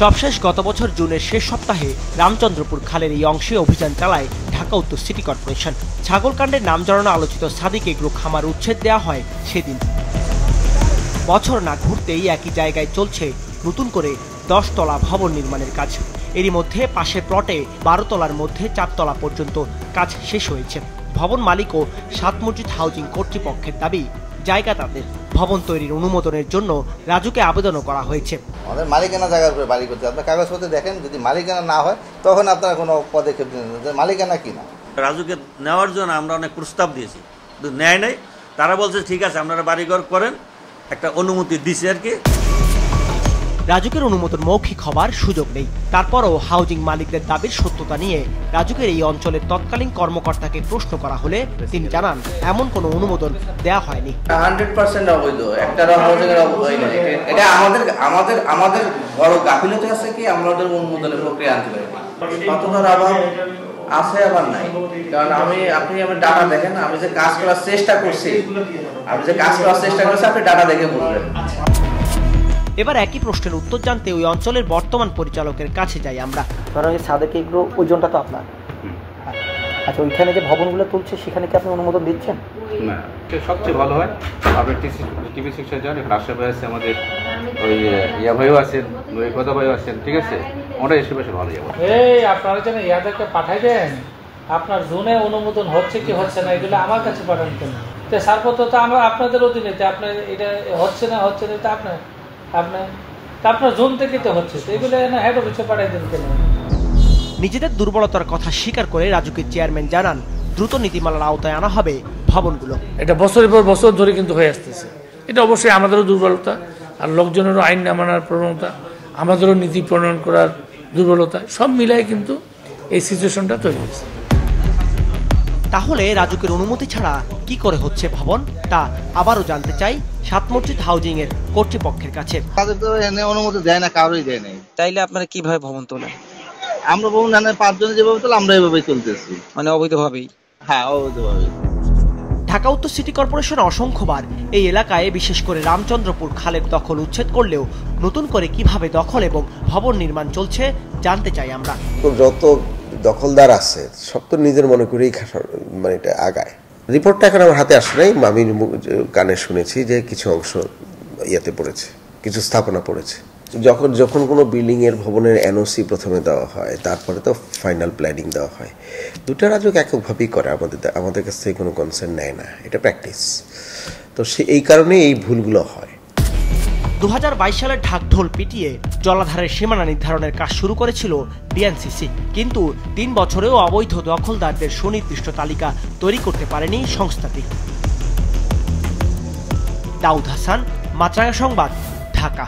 সবশেষ গত বছর জুনের শেষ সপ্তাহে রামচন্দ্রপুর খালের এই অংশে অভিযান চালায় ঢাকা উত্তর সিটি কর্পোরেশন। ছাগলকাণ্ডের নাম জড়ানো আলোচিত সাদিক এগ্রো খামার উচ্ছেদ দেওয়া হয় সেদিন। বছর না ঘুরতেই একই জায়গায় চলছে নতুন করে 10 তলা ভবন নির্মাণের কাজ। এরই মধ্যে পাশের প্লটে 12 তলার মধ্যে 4 তলা পর্যন্ত কাজ শেষ হয়েছে। ভবন মালিক ও সাত মসজিদ হাউজিং কর্তৃপক্ষের দাবি জায়গা তাদের। ভবন তৈরির অনুমোদনের জন্য রাজুকে আবেদনও করা হয়েছে। আমাদের মালিকানা জায়গার উপরে বাড়ি করতে আপনার কাগজপত্র দেখেন, যদি মালিকানা না হয় তখন আপনারা কোনো পদক্ষেপ নেন, মালিকানা কিনা। রাজুকে নেওয়ার জন্য আমরা অনেক প্রস্তাব দিয়েছি, নেয় নাই। তারা বলছে ঠিক আছে আপনারা বাড়িঘর করেন, একটা অনুমতি দিছে আর কি। রাজুকের অনুমোদন মৌখিক হবার সুযোগ নেই। তারপরও হাউজিং মালিকদের দাবির সত্যতা নিয়ে রাজুকের এই অঞ্চলের তৎকালীন কর্মকর্তাকে প্রশ্ন করা হলে তিনি জানান এমন কোনো অনুমোদন দেওয়া হয়নি। 100% অবৈধ, একটা এটা আমাদের বড় গাফিলতি আছে কি আমাদের অনুমোদনের প্রক্রিয়া আনতে পারি। কতটার অভাব আছে আবার নাই, কারণ আপনি আমার ডাটা দেখেন, আমি যে কাজ করার চেষ্টা করছি আপনি ডাটা দেখে বুঝবেন। এবার একই প্রশ্নের উত্তর জানতে ওই অঞ্চলের বর্তমান পরিচালকের কাছে যাই আমরা। ধরেন সাদেক এগ্রো ওজনটা তো আপনার, আচ্ছা ওইখানে যে ভবনগুলো তুলছে সেখানে কি আপনি অনুমোদন দিচ্ছেন? না, সবচেয়ে ভালো হয় আপনি টিভি সেকশন যান, এখানে আশরাফ ভাই আছে, আমাদের ওই ইয়া ভাইও আছেন, কথা ভাইও আছেন, ঠিক আছে, ওটা এসে বেশি ভালো যাবে। এই আপনারা যেন ইয়াদেরকে পাঠাই দেন, আপনার জোনে অনুমোদন হচ্ছে কি হচ্ছে না এগুলো আমার কাছে পাঠান কেন? তো ছাড়পত্র তো আমরা আপনাদের অধীনে, আপনার এটা হচ্ছে না তো আপনার জোন থেকে তো হচ্ছে, এগুলো হেড অফিসে পাঠাই দেন কেন? নিজেদের দুর্বলতার কথা স্বীকার করে রাজুকের চেয়ারম্যান জানান দ্রুত নীতিমালার আওতায় আনা হবে ভবনগুলো। এটা বছরের পর বছর ধরে কিন্তু হয়ে আসতেছে। এটা অবশ্যই আমাদেরও দুর্বলতা, আর লোকজনেরও আইন না মানার প্রবণতা, আমাদেরও নীতি প্রণয়ন করার দুর্বলতা, সব মিলাই কিন্তু এই সিচুয়েশনটা তৈরি হয়েছে। তাহলে রাজুকের অনুমতি ছাড়া কি করে হচ্ছে ভবন, তা আবারও জানতে চাই সাত মসজিদ হাউজিং এর কর্তৃপক্ষের কাছে। তাদের তো এনে অনুমতি দেয় না, কারোই দেয় নাই। তাইলে আপনারা কিভাবে ভবন তোলেন? আমরা ভবন 5 জনে যেভাবে তোলে আমরা এইভাবেই চলতেছি, মানে অবৈধভাবেই? হ্যাঁ, অবৈধভাবে। ঢাকা উত্তর সিটি কর্পোরেশন অসংখ্যবার এই এলাকায় বিশেষ করে রামচন্দ্রপুর খালের দখল উচ্ছেদ করলেও নতুন করে কিভাবে দখল এবং ভবন নির্মাণ চলছে জানতে চাই আমরা। যত দখলদার আছে সব তো নিজের মনে করেই মানে এটা আগায়। রিপোর্টটা এখন আমার হাতে আসে নাই, আমি কানে শুনেছি যে কিছু অংশ ইয়াতে পড়েছে, কিছু স্থাপনা পড়েছে। যখন কোনো বিল্ডিং এর ভবনের এনওসি প্রথমে দেওয়া হয়, তারপরে তো ফাইনাল প্ল্যানিং দেওয়া হয়, দুটা রাজুক এককভাবেই করে, আমাদের কাছ থেকে কোনো কনসার্ন নেয় না, এটা প্র্যাকটিস। তো এই কারণে এই ভুলগুলো হয়। 2022 সালের ঢাকঢোল পিটিয়ে জলাধারের সীমানা নির্ধারণের কাজ শুরু করেছিল ডিএনসিসি, কিন্তু 3 বছরেও অবৈধ দখলদারদের সুনির্দিষ্ট তালিকা তৈরি করতে পারেনি সংস্থাটি। দাউদ হাসান, মাছরাঙা সংবাদ, ঢাকা।